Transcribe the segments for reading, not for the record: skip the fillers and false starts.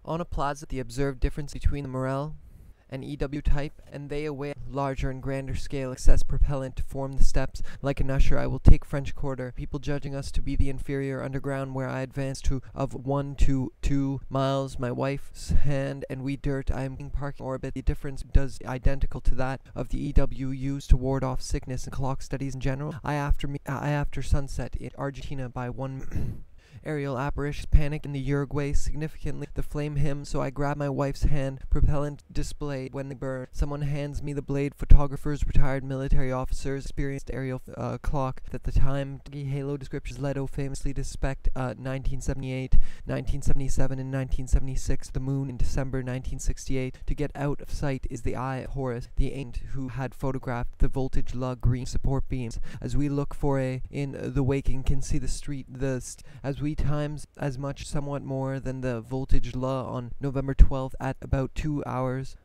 On a plaza, the observed difference between the Morel and EW type, and they away larger and grander scale excess propellant to form the steps. Like an usher, I will take French Quarter, people judging us to be the inferior underground, where I advance to of 1 to 2 miles, my wife's hand, and we dirt. I am in parking orbit. The difference does identical to that of the EW used to ward off sickness and clock studies in general. I after sunset in Argentina by 1 aerial apparitions panic in the Uruguay significantly the flame hymn, so I grab my wife's hand, propellant displayed when they burn. Someone hands me the blade. Photographers, retired military officers, experienced aerial clock that the time halo descriptions Leto famously to suspect 1978, 1977, and 1976 the moon in December 1968. To get out of sight is the eye of Horus, the ancient who had photographed the voltage lug green support beams. As we look for in the waking can see the street as we times as much, somewhat more than the voltage law on November 12th at about 2 hours.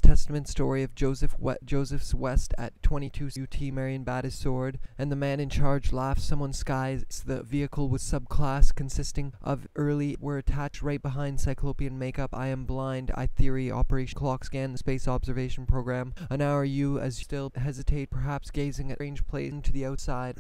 Testament story of Joseph's West at 22 UT Marienbad is sword, and the man in charge laughs. Someone skies. The vehicle was subclass consisting of early were attached right behind Cyclopean makeup. I am blind. I theory operation clock scan the space observation program. An hour you as you still hesitate, perhaps gazing at strange place into the outside.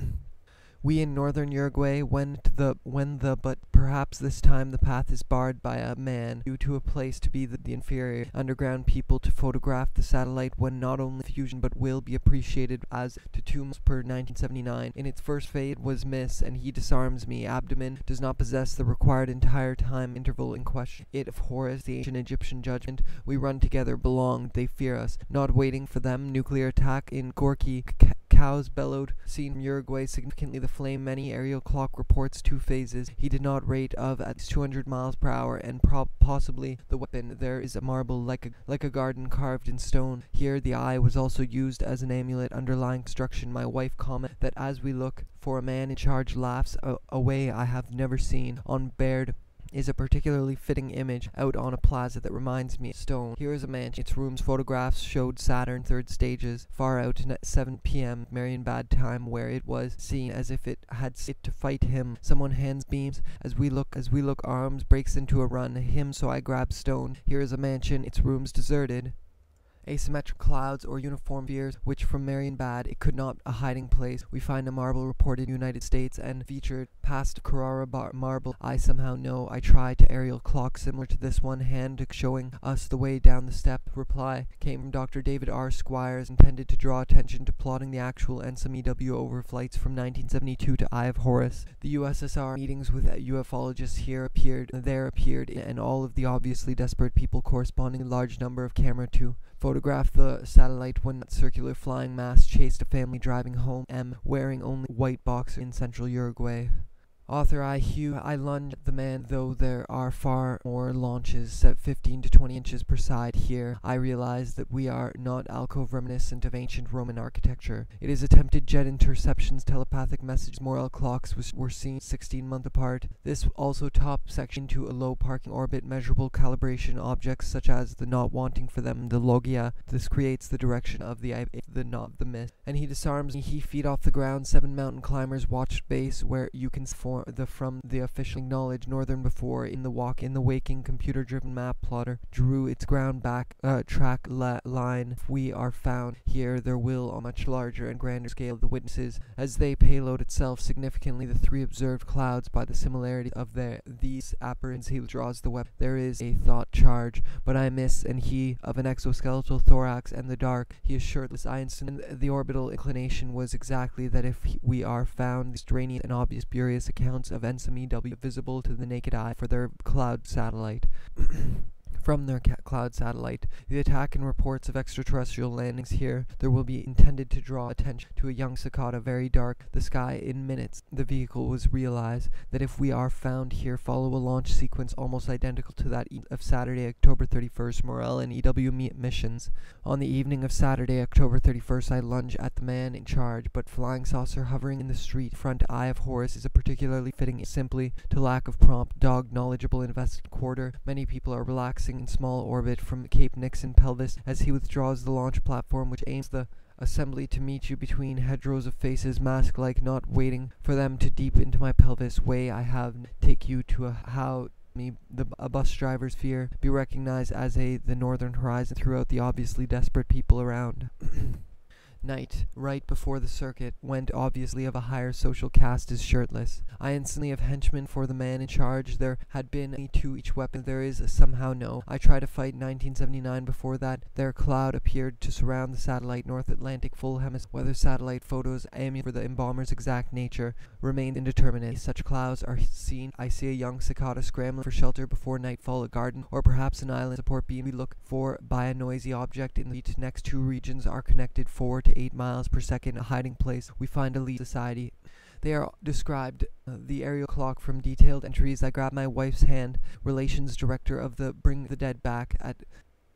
We in northern Uruguay but perhaps this time the path is barred by a man due to a place to be the inferior underground people to photograph the satellite when not only fusion but will be appreciated as to 2 months per 1979. In its first fade was miss, and he disarms me. Abdomen does not possess the required entire time interval in question. It of Horus, the ancient Egyptian judgment. We run together, belong, they fear us. Not waiting for them, nuclear attack in Gorky. Cows bellowed, seen from Uruguay significantly the flame. Many aerial clock reports 2 phases. He did not rate of at 200 miles per hour, and possibly the weapon. There is a marble like a garden carved in stone. Here the eye was also used as an amulet underlying construction. My wife comment that as we look for a man in charge laughs a way I have never seen. On Baird is a particularly fitting image out on a plaza that reminds me of stone. Here is a mansion. Its rooms photographs showed Saturn third stages far out at 7 p.m. Marienbad time, where it was seen as if it had it to fight him. Someone hands beams. As we look arms breaks into a run. Him, so I grab stone. Here is a mansion. Its rooms deserted. Asymmetric clouds or uniform spheres, which from Marienbad it could not a hiding place. We find a marble reported United States and featured past Carrara marble. I somehow know. I try to aerial clock similar to this one, hand showing us the way down the step. Reply came from Dr. David R. Squires, intended to draw attention to plotting the actual and some EW overflights from 1972 to Eye of Horus. The USSR meetings with ufologists there appeared, and all of the obviously desperate people corresponding a large number of camera to photographed the satellite when that circular flying mass chased a family driving home, wearing only white boxers in central Uruguay. Author I lunge at the man, though there are far more launches set 15 to 20 inches per side here. I realize that we are not alcove reminiscent of ancient Roman architecture. It is attempted jet interceptions, telepathic messages, Morel clocks were seen 16 months apart. This also top section to a low parking orbit, measurable calibration objects such as the not wanting for them, the logia. This creates the direction of the mist. And he disarms me. He feet off the ground. 7 mountain climbers watched base where you can from the official acknowledged northern before in the waking computer-driven map plotter drew its ground back track line. If we are found here, there will on much larger and grander scale the witnesses as they payload itself significantly the 3 observed clouds by the similarity of these apparitions. He draws the weapon. There is a thought charge, but I miss, and he of an exoskeletal thorax and the dark. He is shirtless. I instant the orbital inclination was exactly that if we are found, extraneous and obvious spurious accounts of NSMEW visible to the naked eye for their cloud satellite. From their cloud satellite. The attack and reports of extraterrestrial landings here, there will be intended to draw attention to a young cicada, very dark, the sky in minutes. The vehicle was realized that if we are found here, follow a launch sequence almost identical to that of Saturday, October 31st, Morel and EW missions. On the evening of Saturday, October 31st, I lunge at the man in charge, but flying saucer hovering in the street front Eye of Horus is a particularly fitting simply to lack of prompt, dog knowledgeable invested quarter. Many people are relaxing in small orbit from Cape Nixon pelvis as he withdraws the launch platform which aims the assembly to meet you between hedgerows of faces, mask-like, not waiting for them to deep into my pelvis way. I have take you to a how me, a bus driver's fear, be recognized as the northern horizon throughout the obviously desperate people around. Night, right before the circuit, went obviously of a higher social caste, is shirtless. I instantly have henchmen for the man in charge. There had been only 2 each weapon. There is somehow no. I tried to fight in 1979. Before that, their cloud appeared to surround the satellite North Atlantic full hemisphere. Whether satellite photos aiming for the embalmer's exact nature remained indeterminate. Such clouds are seen. I see a young cicada scrambling for shelter before nightfall, a garden, or perhaps an island support beam. We look for by a noisy object in the next 2 regions are connected 4 to 8 miles per second, a hiding place. We find a Leach society. They are described, the aerial clock from detailed entries. I grab my wife's hand, relations director of the Bring the Dead Back, at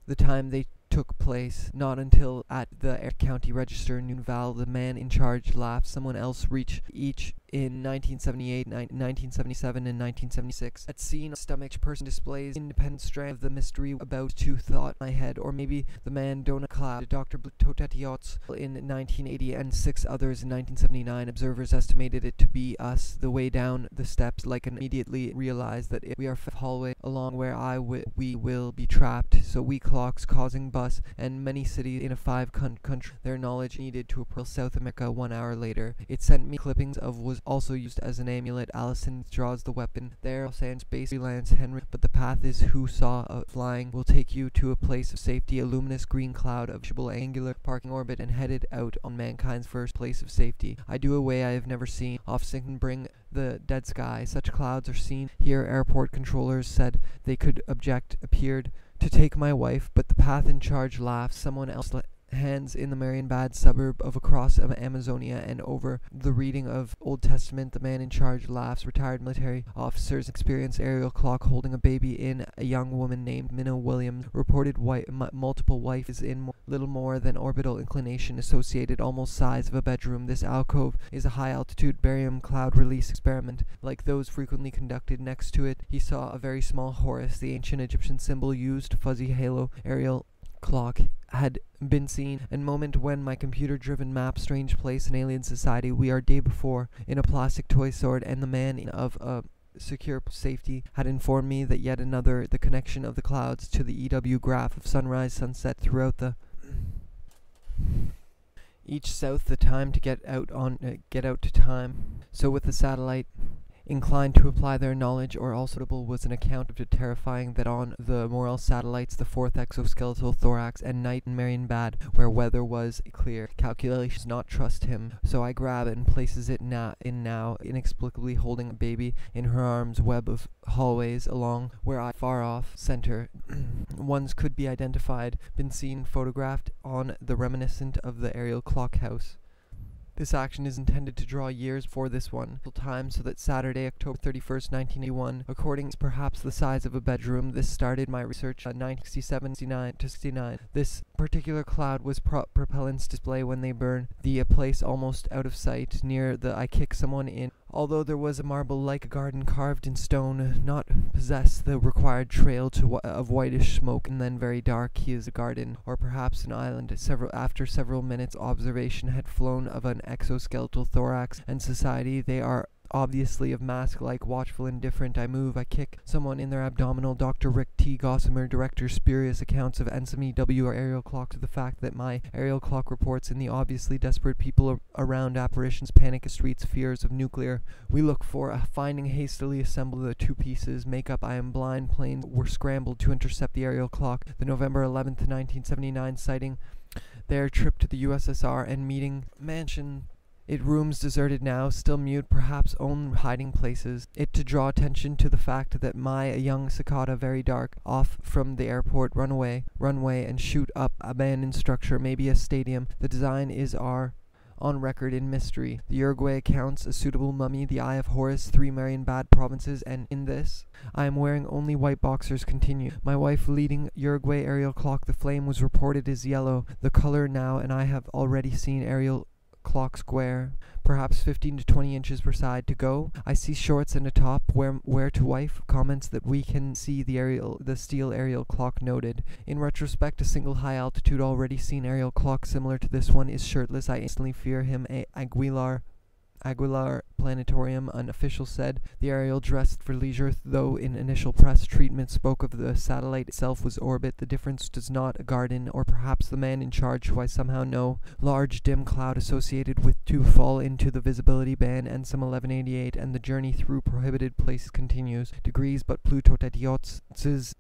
the time they took place. Not until at the county register in Nunval the man in charge laughed. Someone else reached each in 1978, 1977, and 1976. At scene, stomach person displays independent strand of the mystery about to thought my head, or maybe the man donut cloud. Dr. Totetiots in 1980 and 6 others in 1979. Observers estimated it to be us. The way down the steps, like immediately realized that we are hallway along where we will be trapped. So we clocks causing bus and many cities in a 5 country. Their knowledge needed to approach South America 1 hour later. It sent me clippings of was also used as an amulet. Allison draws the weapon. There, Sans base freelance Henry, but the path is who saw flying will take you to a place of safety, a luminous green cloud of visible angular parking orbit, and headed out on mankind's first place of safety. I do a way I have never seen. Off sync and bring the dead sky. Such clouds are seen here. Airport controllers said they could object. Appeared to take my wife, but the path in charge laughed. Someone else hands in the Marienbad suburb of across Amazonia, and over the reading of Old Testament the man in charge laughs. Retired military officers experience aerial clock holding a baby in. A young woman named Minna Williams reported multiple wives in little more than orbital inclination, associated almost size of a bedroom. This alcove is a high altitude barium cloud release experiment like those frequently conducted. Next to it he saw a very small Horus, the ancient Egyptian symbol used. Fuzzy halo aerial clock had been seen, and moment when my computer-driven map strange place in alien society. We are day before in a plastic toy sword, and the man of secure safety had informed me that yet another, the connection of the clouds to the EW graph of sunrise sunset throughout the each south the time to get out to time. So with the satellite inclined to apply their knowledge, or also was an account of the terrifying that on the Morel satellites, the 4th exoskeletal thorax, and night in Marienbad, where weather was clear. Calculations not trust him, so I grab it and places it now inexplicably holding a baby in her arms. Web of hallways along where I far off center ones could be identified, been seen photographed on the reminiscent of the aerial clock house. This action is intended to draw years for this one time, so that Saturday, October 31st, 1981, according to perhaps the size of a bedroom. This started my research 1967 to 69. This particular cloud was propellant's display when they burn the place almost out of sight. Near the I kick someone in. Although there was a marble-like garden carved in stone, not possess the required trail of whitish smoke, and then very dark. He is a garden, or perhaps an island. After several minutes, observation had flown of an exoskeletal thorax and society. They are obviously of mask-like, watchful, indifferent. I move, I kick someone in their abdominal. Dr. Rick T. Gossamer, director, spurious accounts of NSMEW or aerial clock, to the fact that my aerial clock reports in the obviously desperate people around apparitions, panic streets, fears of nuclear. We look for finding hastily assemble the 2 pieces, makeup. I am blind. Planes were scrambled to intercept the aerial clock. The November 11th, 1979 sighting. Their trip to the USSR and meeting mansion. It rooms deserted now, still mute, perhaps own hiding places. It to draw attention to the fact that a young cicada, very dark, off from the airport, runway, and shoot up abandoned structure, maybe a stadium. The design is on record in mystery. The Uruguay accounts a suitable mummy, the Eye of Horus, 3 Marienbad provinces, and in this, I am wearing only white boxers. Continue. My wife leading Uruguay aerial clock. The flame was reported as yellow, the color now, and I have already seen aerial clock square, perhaps 15 to 20 inches per side to go. I see shorts and a top. Where to wife comments that we can see the steel aerial clock noted. In retrospect, a single high altitude already seen aerial clock similar to this one is shirtless. I instantly fear him. Aguilar Aguilar Planetarium, an official said. The aerial dressed for leisure, though in initial press treatment spoke of the satellite itself was orbit. The difference does not a garden, or perhaps the man in charge, who I somehow know. Large dim cloud associated with to fall into the visibility band, and some 1188, and the journey through prohibited places continues. Degrees, but Pluto Tetiot's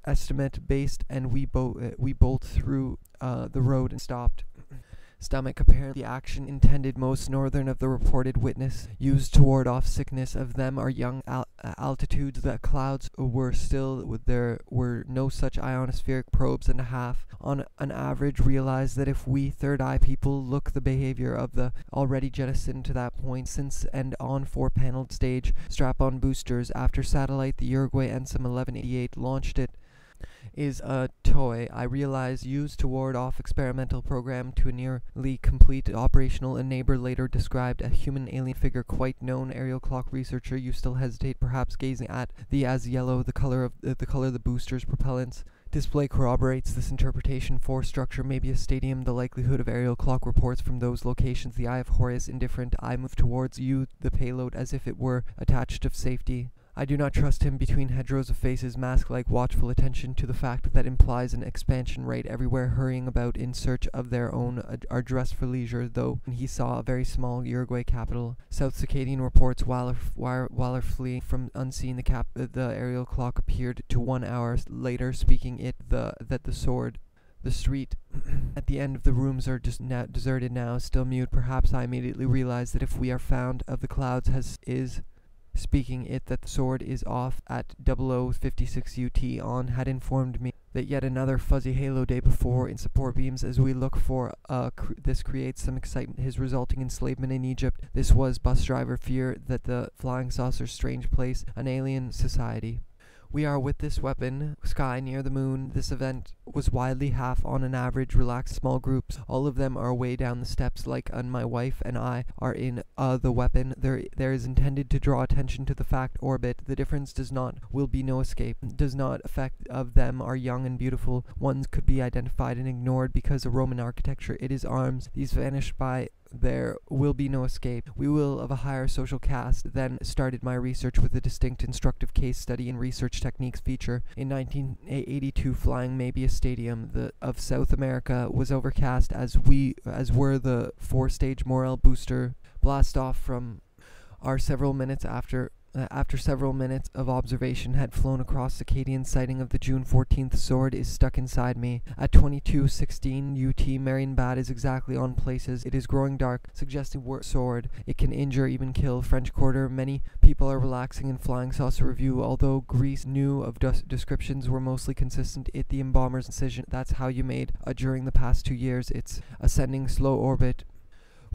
estimate based, and we bolt through the road and stopped. Stomach. Apparently the action intended most northern of the reported witness used to ward off sickness of them are young altitudes. The clouds were still, there were no such ionospheric probes and a half. On an average, realize that if we third eye people look the behavior of the already jettisoned to that point since and on 4-paneled stage strap-on boosters after satellite, the Uruguay Ensom 1188 launched it is a toy, I realize, used to ward off experimental program to a nearly complete operational. A neighbor later described a human alien figure, quite known aerial clock researcher. You still hesitate, perhaps gazing at the as yellow, the color of the boosters propellants. Display corroborates this interpretation. For structure may be a stadium. The likelihood of aerial clock reports from those locations. The eye of Horus indifferent. I move towards you, the payload, as if it were attached of safety. I do not trust him between hedgerows of faces, mask-like watchful attention to the fact that implies an expansion rate everywhere, hurrying about in search of their own, are dressed for leisure, though he saw a very small Uruguay capital. South Circadian reports while fleeing from unseen, the aerial clock appeared to 1 hour later, speaking that the sword. The street at the end of the rooms are just deserted now, still mute. Perhaps I immediately realize that if we are found of the clouds speaking it that the sword is off at 0056 UT on had informed me that yet another fuzzy halo day before in support beams as we look for this creates some excitement. His resulting enslavement in Egypt. This was bus driver fear that the flying saucer's strange place, an alien society. We are with this weapon, sky near the moon. This event was widely half on an average, relaxed small groups. All of them are way down the steps, like my wife and I are in the weapon. There is intended to draw attention to the fact orbit. The difference will be no escape. Does not affect of them are young and beautiful. Ones could be identified and ignored because of Roman architecture. It is arms. These vanished by. There will be no escape. We will of a higher social caste. Then started my research with a distinct instructive case study and research techniques feature. In 1982, flying maybe a stadium of South America was overcast as were the 4-stage Morel booster blast off from our several minutes after several minutes of observation had flown across Circadian sighting of the June 14th sword is stuck inside me. At 22:16 UT, Marienbad is exactly on places. It is growing dark, suggesting sword. It can injure, even kill. French Quarter. Many people are relaxing in flying saucer review, although Greece knew of descriptions were mostly consistent. The embalmer's incision. That's how you made during the past 2 years. It's ascending slow orbit.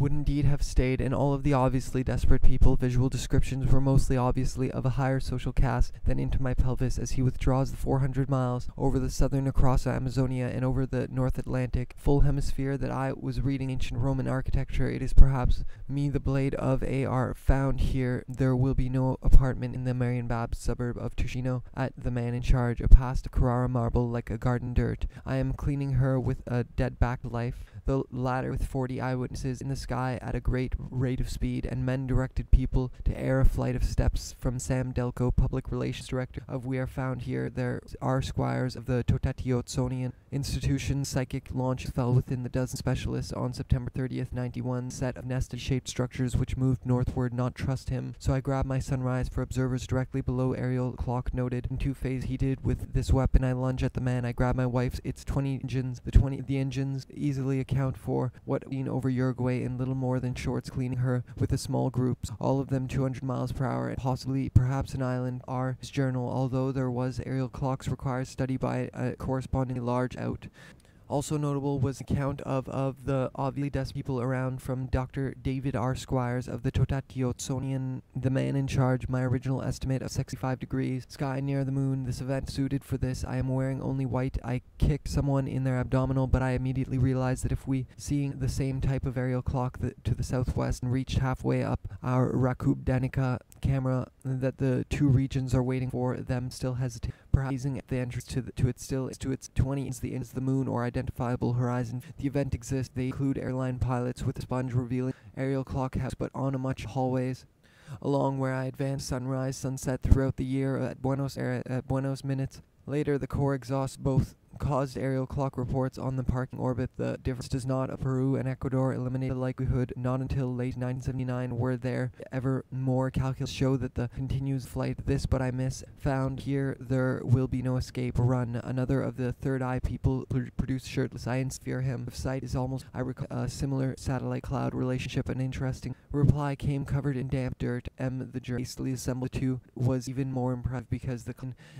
Would indeed have stayed, and all of the obviously desperate people. Visual descriptions were mostly obviously of a higher social caste than into my pelvis as he withdraws the 400 miles over the southern across Amazonia and over the North Atlantic full hemisphere that I was reading ancient Roman architecture. It is perhaps me the blade of AR found here. There will be no apartment in the Marienbad suburb of Ticino at the man in charge, a past of Carrara marble like a garden dirt. I am cleaning her with a dead back life. The latter with 40 eyewitnesses in the sky at a great rate of speed, and men directed people to air a flight of steps from Sam Delco, public relations director of We Are Found Here. There are squires of the Totatiottsonian institution. Psychic launch fell within the dozen specialists on September 30th, 91. Set of nested shaped structures which moved northward. Not trust him. So I grabbed my sunrise for observers directly below aerial clock noted. In 2 phase heated with this weapon. I lunge at the man. I grab my wife's. It's 20 engines. The engines easily account for what seen over Uruguay in little more than shorts, cleaning her with a small group, all of them 200 miles per hour, and possibly perhaps an island. His journal, although there was aerial clocks, requires study by a corresponding large out. Also notable was the count of the obviously desk people around from Dr. David R. Squires of the Totatiottsonian, the man in charge. My original estimate of 65 degrees. Sky near the moon. This event suited for this. I am wearing only white. I kicked someone in their abdominal, but I immediately realized that if we seeing the same type of aerial clock to the southwest and reached halfway up our Rakub Danica camera, that the 2 regions are waiting for them, still hesitate. Perhaps gazing at the entrance to its 20 is the moon or identifiable horizon. The event exists. They include airline pilots with a sponge revealing aerial clock house, but on a much hallways. Along where I advance sunrise, sunset throughout the year at Buenos minutes. Later, the core exhaust both caused aerial clock reports on the parking orbit. The difference does not of Peru and Ecuador eliminate the likelihood. Not until late 1979 were there ever more calculus show that the continues flight this but I miss found here there will be no escape. Run. Another of the third eye people produce shirtless. I fear him. If sight is almost I recall a similar satellite cloud relationship. An interesting reply came covered in damp dirt. The jury hastily assembled two was even more impressive because the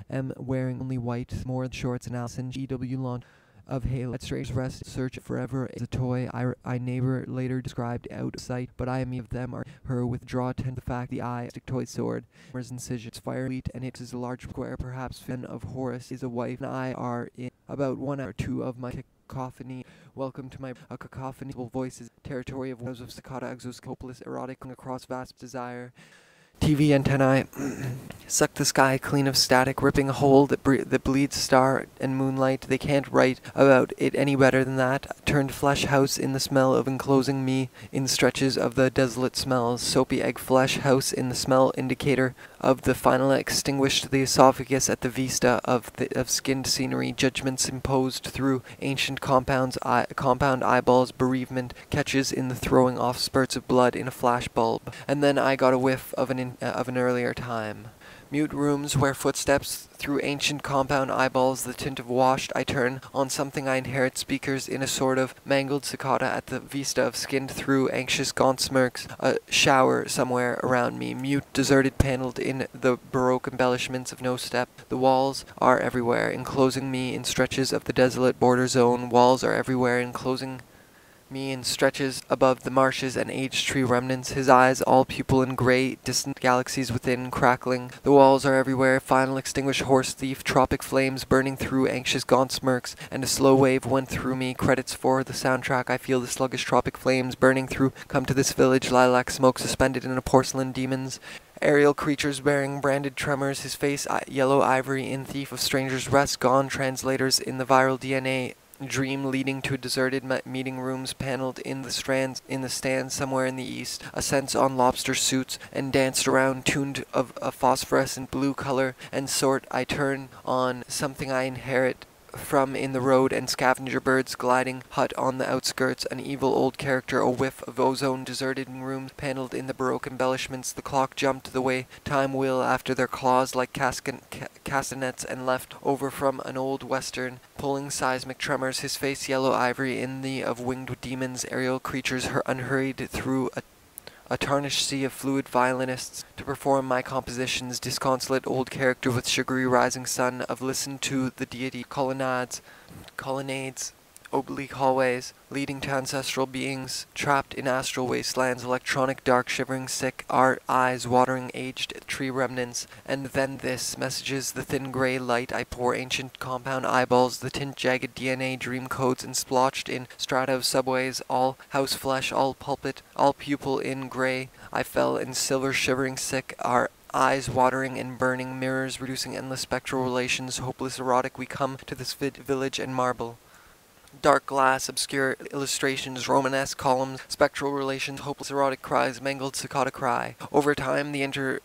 M wearing only white more shorts and Allison GW launch of Halo at Strange Rest search forever is a toy I neighbor later described out of sight, but I am of them are her withdraw tend the fact the eye stick toy sword incisions fire elite and it is a large square perhaps fin of Horus is a wife and I are in about 1 hour 2 of my cacophony. Welcome to my cacophony voices territory of woes of staccato exos hopeless erotic across vast desire. TV antennae suck the sky clean of static, ripping a hole that bleeds star and moonlight. They can't write about it any better than that. Turned flesh house in the smell of enclosing me in stretches of the desolate smells. Soapy egg flesh house in the smell indicator of the final extinguished the esophagus at the vista of skinned scenery. Judgments imposed through ancient compound eyeballs. Bereavement catches in the throwing off spurts of blood in a flash bulb. And then I got a whiff of an earlier time. Mute rooms where footsteps through ancient compound eyeballs, the tint of washed. I turn on something I inherit. Speakers in a sort of mangled cicada at the vista of skinned through anxious gaunt smirks. A shower somewhere around me. Mute, deserted, paneled in the Baroque embellishments of no step. The walls are everywhere, enclosing me in stretches of the desolate border zone. Walls are everywhere, enclosing me in stretches above the marshes and aged tree remnants. His eyes all pupil and gray, distant galaxies within crackling. The walls are everywhere. Final extinguished horse thief, tropic flames burning through anxious gaunt smirks, and a slow wave went through me. Credits for the soundtrack. I feel the sluggish tropic flames burning through. Come to this village. Lilac smoke suspended in a porcelain demons. Aerial creatures bearing branded tremors. His face yellow ivory in Thief of Strangers Rest. Gone translators in the viral DNA. Dream leading to deserted meeting rooms paneled in the stands somewhere in the east. A sense on lobster suits and danced around tuned of a phosphorescent blue color and sort. I turn on something I inherit from in the road and scavenger birds gliding hut on the outskirts. An evil old character, a whiff of ozone, deserted in rooms paneled in the Baroque embellishments. The clock jumped the way time will after their claws like castanets and left over from an old western, pulling seismic tremors. His face yellow ivory in the of winged demons. Aerial creatures unhurried through a tarnished sea of fluid violinists to perform my compositions. Disconsolate old character with sugary rising sun of listen to the deity. Colonnades, oblique hallways leading to ancestral beings trapped in astral wastelands. Electronic dark shivering sick art eyes watering aged tree remnants. And then this messages the thin gray light. I pour ancient compound eyeballs, the tint jagged DNA dream codes and splotched in strata of subways. All house flesh, all pulpit, all pupil in gray. I fell in silver shivering sick our eyes watering and burning mirrors reducing endless spectral relations. Hopeless erotic we come to this village and marble. Dark glass, obscure illustrations, Romanesque columns, spectral relations, hopeless erotic cries, mangled cicada cry. Over time, the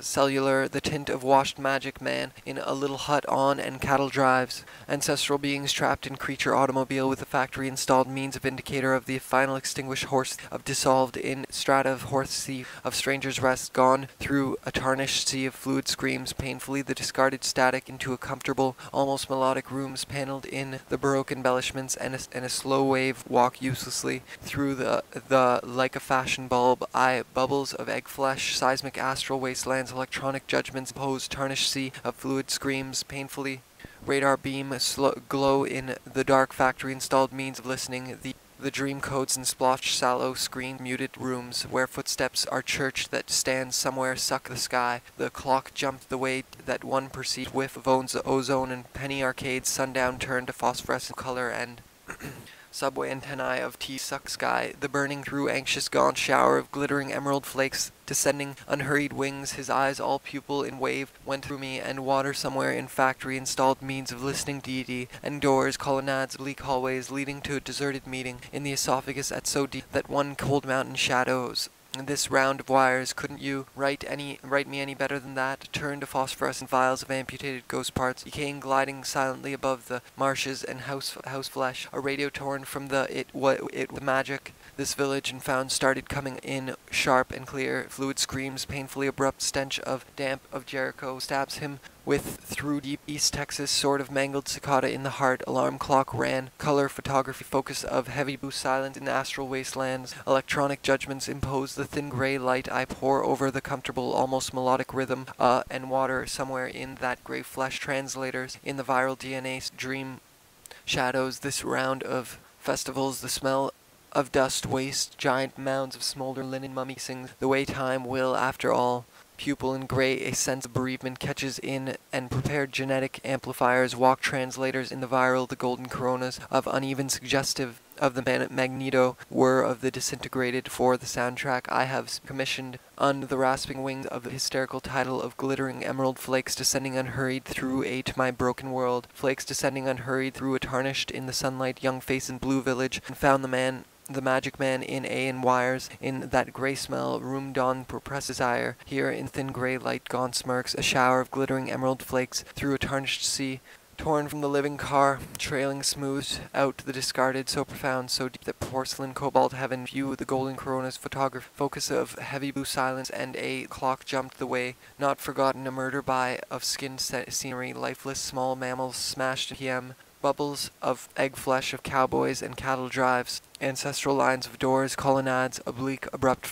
cellular, the tint of washed magic man in a little hut on and cattle drives. Ancestral beings trapped in creature automobile with a factory installed means of indicator of the final extinguished horse of dissolved in strata of horse sea of stranger's rest gone through a tarnished sea of fluid screams painfully the discarded static into a comfortable almost melodic rooms paneled in the Baroque embellishments and a slow wave walk uselessly through the like a fashion bulb eye bubbles of egg flesh seismic astral wastelands electronic judgments pose tarnished sea of fluid screams painfully radar beam glow in the dark factory installed means of listening the dream codes and splotched sallow screen muted rooms where footsteps are church that stands somewhere suck the sky. The clock jumped the way that one perceived whiff of ozone and penny arcades sundown turned to phosphorescent color and subway antennae of tea-sucked sky, the burning through anxious gaunt shower of glittering emerald flakes, descending unhurried wings, his eyes all pupil in wave, went through me, and water somewhere in factory installed means of listening deity, and doors, colonnades, bleak hallways, leading to a deserted meeting, in the esophagus at so deep that one cold mountain shadows this round of wires. Couldn't you write me any better than that? Turned to phosphorescent vials of amputated ghost parts, decaying, gliding silently above the marshes and house flesh. A radio torn from the magic. This village and found started coming in sharp and clear. Fluid screams, painfully abrupt stench of damp of Jericho stabs him with through deep East Texas, sort of mangled cicada in the heart. Alarm clock ran. Color photography focus of heavy blue silence in astral wastelands. Electronic judgments impose the thin gray light I pour over the comfortable, almost melodic rhythm, and water somewhere in that gray flesh. Translators in the viral DNA dream shadows. This round of festivals, the smell of dust, waste, giant mounds of smolder linen mummy sings the way time will, after all. Pupil in gray, a sense of bereavement catches in, and prepared genetic amplifiers walk translators in the viral, the golden coronas of uneven suggestive of the magneto whir of the disintegrated. For the soundtrack I have commissioned on the rasping wings of the hysterical title of glittering emerald flakes descending unhurried through my broken world, flakes descending unhurried through a tarnished in the sunlight young face in blue village, and found the magic man in and wires, in that grey smell, room dawn repressed desire, here in thin grey light gaunt smirks, a shower of glittering emerald flakes, through a tarnished sea, torn from the living car, trailing smooth out the discarded, so profound, so deep that porcelain cobalt heaven view the golden corona's photograph, focus of heavy blue silence, and a clock jumped the way, not forgotten, a murder by of skinned scenery, lifeless small mammals smashed PM, bubbles of egg flesh of cowboys and cattle drives, ancestral lines of doors, colonnades, oblique, abrupt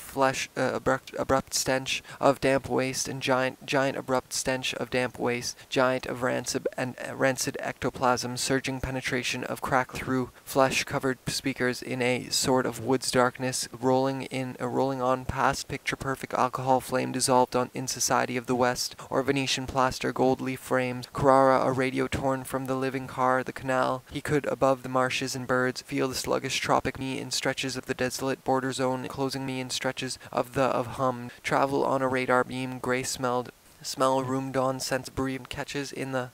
stench of damp waste, and giant abrupt stench of damp waste, giant of rancid ectoplasm, surging penetration of crack through flesh-covered speakers in a sort of woods darkness, rolling on past picture-perfect alcohol flame dissolved in society of the West, or Venetian plaster, gold leaf frames, Carrara, a radio torn from the living car, the canal. He could, above the marshes and birds, feel the sluggish tropic me in stretches of the desolate border zone, enclosing me in stretches of hum. Travel on a radar beam, gray smell room dawn sense bereaved catches in the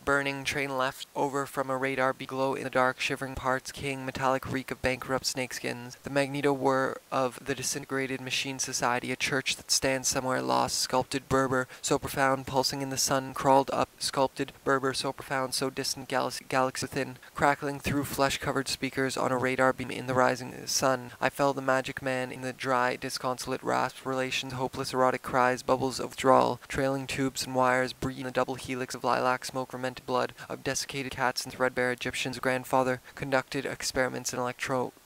burning train left over from a radar glow in the dark shivering parts, king metallic reek of bankrupt snakeskins. The magneto whir of the disintegrated machine society, a church that stands somewhere lost, sculpted Berber, so profound, pulsing in the sun, crawled up, sculpted Berber, so profound, so distant, galaxy within, crackling through flesh-covered speakers on a radar beam in the rising sun. I felt the magic man in the dry, disconsolate rasp, relations, hopeless erotic cries, bubbles of withdrawal, trailing tubes and wires, breathe in the double helix of lilac smoke, fermented blood of desiccated cats and threadbare Egyptians. Grandfather conducted experiments in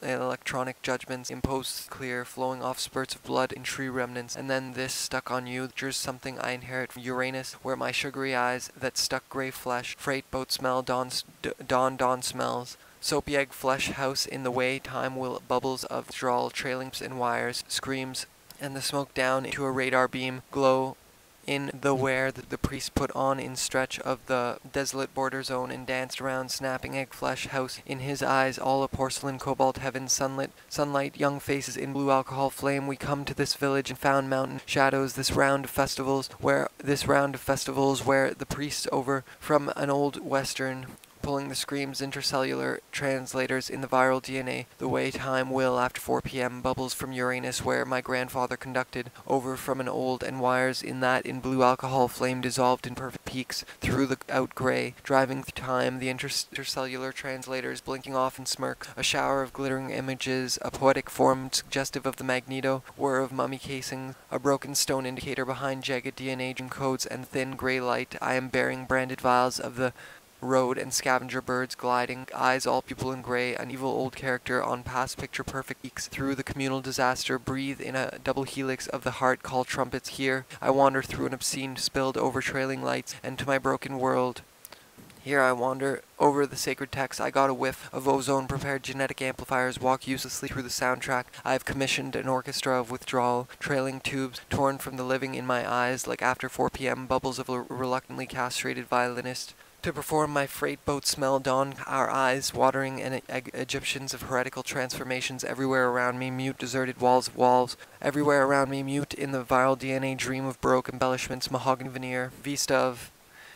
electronic judgments, imposed clear, flowing off spurts of blood in tree remnants, and then this stuck on you. There's something I inherit from Uranus, where my sugary eyes that stuck gray flesh, freight boat smell, dawn smells. Soapy egg flesh house in the way time will bubbles of withdrawal, trailing and wires, screams, and the smoke down into a radar beam, glow in the wear that the priest put on in stretch of the desolate border zone, and danced around snapping egg flesh house in his eyes, all a porcelain cobalt heaven, sunlight, young faces in blue alcohol flame. We come to this village and found mountain shadows, this round of festivals where the priest over from an old western pulling the screams, intercellular translators in the viral DNA, the way time will after 4 p.m. bubbles from Uranus, where my grandfather conducted over from an old, and wires in blue alcohol flame dissolved in perfect peaks through the out gray, driving through time, the intercellular translators blinking off in smirk, a shower of glittering images, a poetic form suggestive of the magneto, whir of mummy casings, a broken stone indicator behind jagged DNA dream codes, and thin gray light. I am bearing branded vials of the road and scavenger birds gliding, eyes all pupil in gray, an evil old character on past picture perfect peaks through the communal disaster, breathe in a double helix of the heart, call trumpets. Here I wander through an obscene spilled over trailing lights and to my broken world. Here I wander over the sacred text. I got a whiff of ozone prepared genetic amplifiers, walk uselessly through the soundtrack. I have commissioned an orchestra of withdrawal, trailing tubes torn from the living in my eyes, like after 4 p.m. bubbles of a reluctantly castrated violinist. To perform my freight boat smell dawn, our eyes watering and Egyptians of heretical transformations everywhere around me, mute deserted walls of walls, everywhere around me, mute in the viral DNA dream of baroque embellishments, mahogany veneer, vista of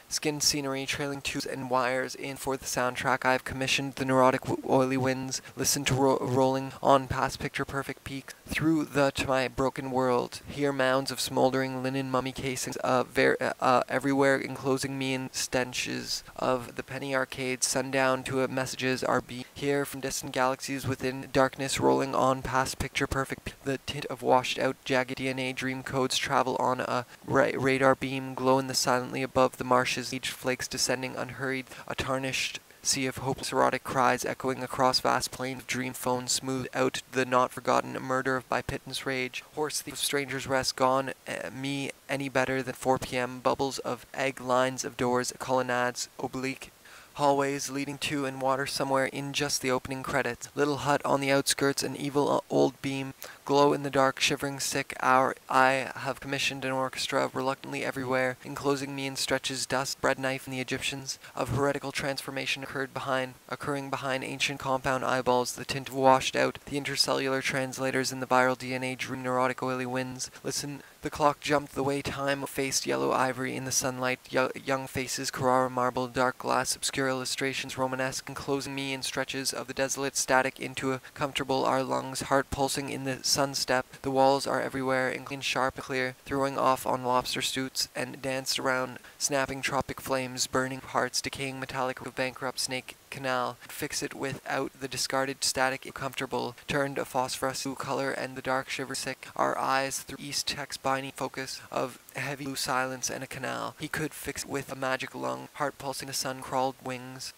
skin scenery, trailing tubes and wires in for the soundtrack. I have commissioned the neurotic oily winds, listen to rolling on past picture-perfect peaks, through to my broken world. Here mounds of smoldering linen mummy casings everywhere enclosing me in stenches of the penny arcades. Sundown to messages are here from distant galaxies within darkness rolling on past picture-perfect. The tint of washed-out jagged DNA dream codes travel on a radar beam, glow in the silently above the marshes. Each flakes descending unhurried, a tarnished sea of hopeless erotic cries echoing across vast plains of dream phones, smooth out the not forgotten murder by pittance rage. Horse thief of strangers rest gone me any better than 4 p.m. Bubbles of egg, lines of doors, colonnades, oblique hallways leading to and water somewhere in just the opening credits. Little hut on the outskirts, an evil old beam, glow in the dark, shivering sick hour. I have commissioned an orchestra reluctantly everywhere, enclosing me in stretches, dust, bread knife, and the Egyptians of heretical transformation occurring behind ancient compound eyeballs, the tint of washed out, the intercellular translators in the viral DNA dream neurotic oily winds. Listen, the clock jumped the way time faced yellow ivory in the sunlight, young faces, Carrara marble, dark glass, obscure illustrations, Romanesque, enclosing me in stretches of the desolate static into a comfortable our lungs, heart pulsing in the sun step. The walls are everywhere, in sharp and clear, throwing off on lobster suits, and danced around, snapping tropic flames, burning hearts, decaying metallic of bankrupt snake canal. Fix it without the discarded static comfortable, turned a phosphorescent blue color, and the dark shiver sick. Our eyes through east text binding focus of heavy blue silence and a canal. He could fix it with a magic lung, heart pulsing the sun crawled wings.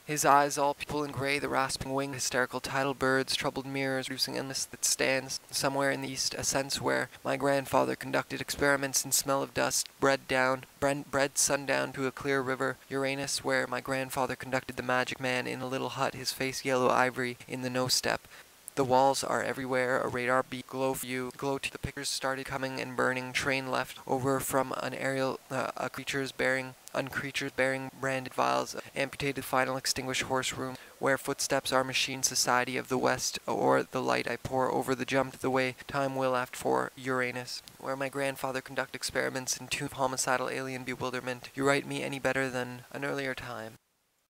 His eyes all pupil and gray, the rasping wing, hysterical tidal birds, troubled mirrors, producing endless that stands somewhere in the east, a sense where my grandfather conducted experiments in smell of dust, bred sundown to a clear river, Uranus, where my grandfather conducted the magic man in a little hut, his face yellow ivory in the no step. The walls are everywhere, a radar beat, glow view, glow to the pictures started coming and burning, train left over from an aerial, creatures bearing branded vials, amputated final extinguished horse room, where footsteps are machine society of the west, or the light I pour over the jump the way time will aft for Uranus, where my grandfather conduct experiments in tune homicidal alien bewilderment. You write me any better than an earlier time.